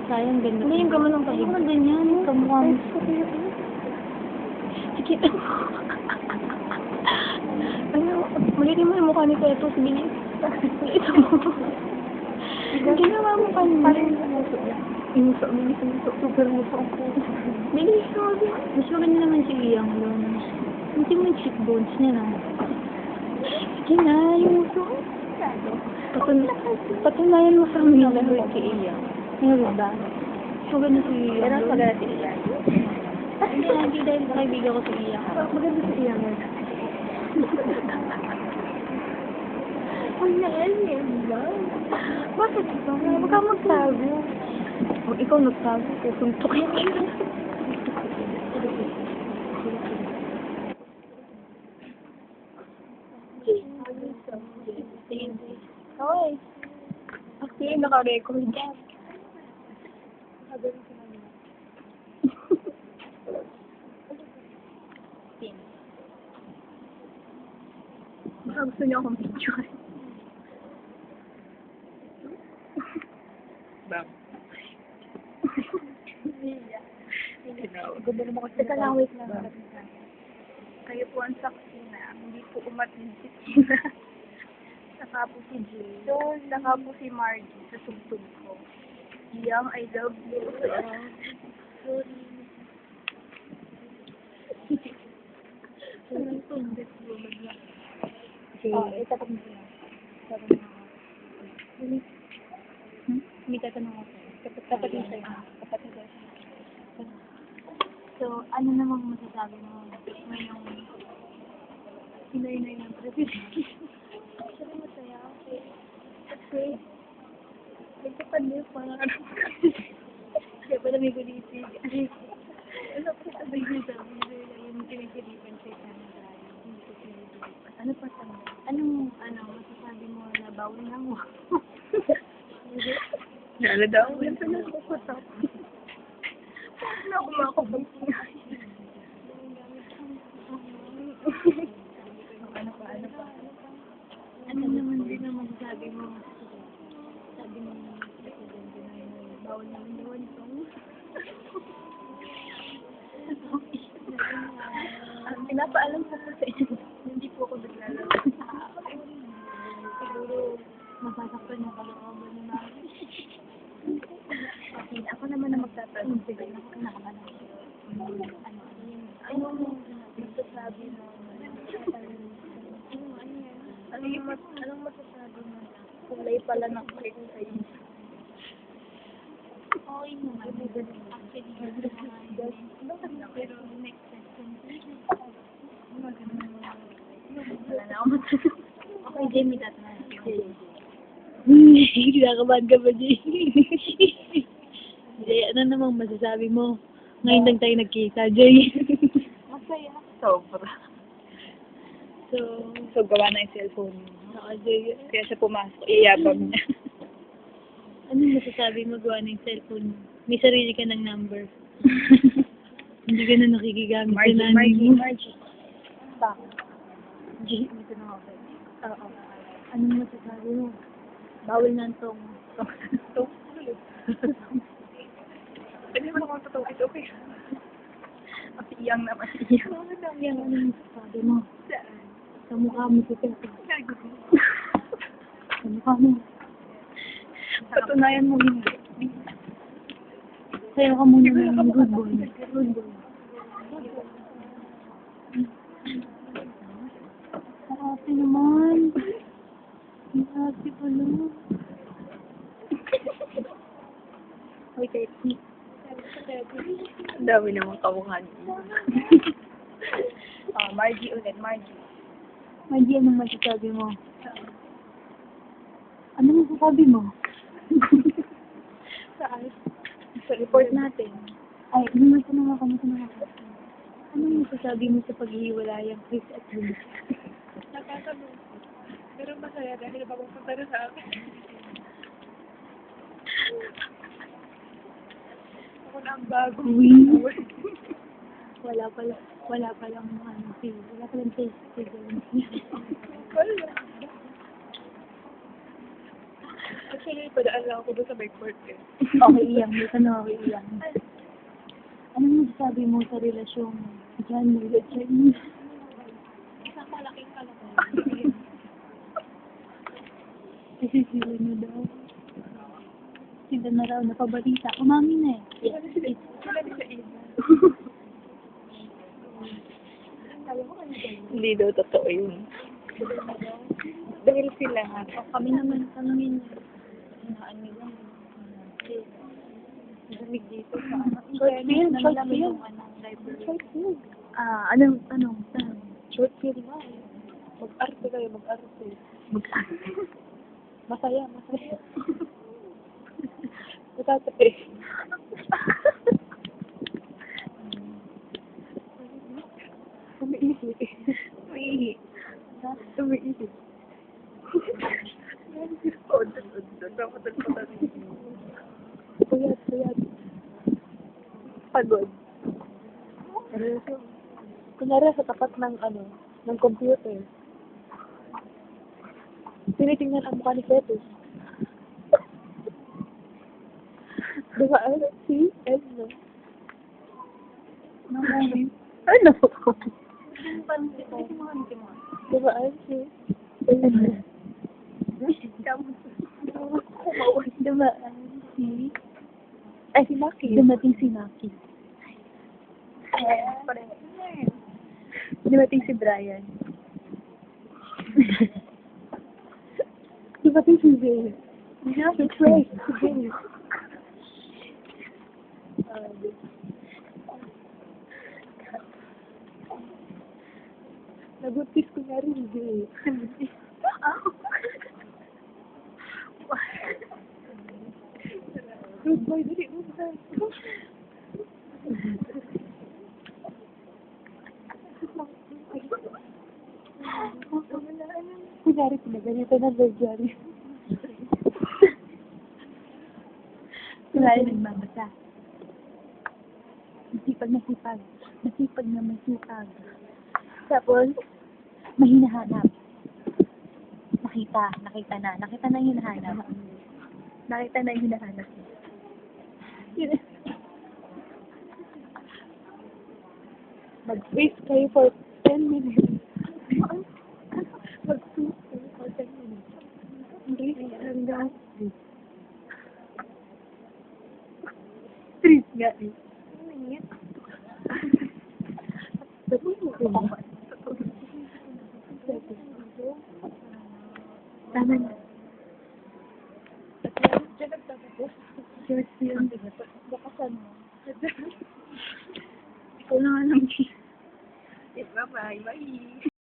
Sayang, ganda. Hindi yung gamo ng Hindi mo ganyan. Kamukha mo. Sige. Ano, malitin mo yung mukha ni Tetos, bilis. Ito mo. Ginawa mo pa niya. Parang inuso, bilis, inuso. Super muso ako. Bilis, sabi. Mas maganda naman si Iyang doon. Hindi mo yung cheekbones niya na. Sige na, yung muso. Patunayan mo sa amin. Nag-hurt si Iyang. Meron ba? Maganda si Iyang. Pero doon. maganda si Iyang. Hindi dahil kaibigan ko si Iyang. Maganda si Iyang. Ang na-alien ba? Bakit ba? Huwag ka magsabi. Huwag ikaw nagsabi. Kusuntukin kita. Okay. Actually, naka-record. Baka gusto niyo akong picture. Bang. Ganda naman kasi. Teka lang, wait lang. Kayo po ang saksi na hindi po umatid si Tina. Saka po si Jay. Saka po si Margie sa tugtog ko. Iyang, I love you. Sorry. Sorry po, hindi po magla. Itapat mo siya. May tatanong ako. Kapatid siya. Kapatid siya. So, ano namang masasabi mo ngayong hinay-hinay ng president? Actually, masaya ako. Kasi, nagpapaliw parang ano. Kaya pala may gulitin. Ano pa sabi niya sabi niya yung pinagkilipan siya sa hindi ko pinagkilipan. Ano pa sabi? Anong masasabi mo na bawal na mo? Nala daw. Yan pa lang ako sa paano ako makakabang Ano pa? Ano naman din ang masasabi mo? Sabi mo presidente na bawal naman yun itong pinapaalam ko po sa inyo. Hindi po ako naglalaro. siguro masasaktan yung kalooban ni Mami. Okay, ako naman na magtatanong. Sige, nakakaman ako. Anong masasabi mo? Anong masasabi mo? Kulay pala ng click sa iyo. Okay naman. Actually, pero next question. Wala na ako masasabi. Okay, Jamie, tatanong. Kinakabahan ka ba, Jay? Jay, ano namang masasabi mo? Ngayon lang tayo nagkita, Jay. Masaya. Sobra. So, gawa na yung cellphone mo. Jay. Kaya siya pumasok, iyabang niya. Anong masasabi mo gawa ng cellphone mo? May sarili ka ng number. Hindi ka na nakikigamit sa nanay mo. Margie. Bakit? Jay, dito na ako. Oo. Anong masasabi mo? Bawal na itong... Pwede mo akong totoo ito, okay? Kasi iyang naman. Iyang. Anong masasabi mo? Sa mukha mo si Tete. Sa mukha mo. Patunayan mo hindi. Sayo ka muna ng good boy. Good boy. Ate naman. Ate pala. Hoy, Tete. Ang dami namang kamukha niyo. Margie ulit, Margie. Hindi, anong masasabi mo? Ano masasabi mo? Saan? Sa report natin. Ay, may tanong ako. Anong masasabi mo sa paghihiwalayang Chris at Luis? Nakatanong. Pero masaya dahil mapupunta na sa akin. Ako na ang bago. Wala palang wala palang face. Wala. Actually, padaan lang ako doon sa may court eh. Okay, iyang. Dito na okay, iyang. Anong masasabi mo sa relasyon John Milo Chinese? Isang malaking kalaki. Kasi sila na daw. Sila na raw, napabalita. Umamin na eh. Sila din sa iba. Alam mo ano ba yun? Hindi daw totoo yun. Dahil sila nga. O, kami naman tanungin niya. Hinaan nila. Lamig dito sa ano. Short film, short film. Yung anong library. Short film. Anong? Short film nga eh. Mag-arte kayo, mag-arte. Masaya. Matatapi. Umiisip. Umiisip. Puyat. Pagod. Kunyari sa tapat ng computer. Tinitingnan ang mukha ni Fetus. Diba, si Edno? Ano? Diba, si Ano? Diba, si... Ay, si Maki. Dumating si Maki. Dumating si Brian. Dumating si Zay. That's right, si Zay. Nabuntis ko nga rin, Zay. Good boy, dali, good boy. Kunyari, pinaganito na Jerry. Wala yung nagbabasa. Masipag na masipag. Masipag na masipag. Tapos, may hinahanap. Nakita na yung hinahanap. Nakita na yung hinahanap niya. Mag-waste kayo for 10 minutes. Mag-waste kayo for 10 minutes. Hindi, hanggang Treat nga eh. Tama na. Diyan nagtatapos. Short film, diba? Bakasan mo. Ikaw na nga lang. Bye-bye. Bye.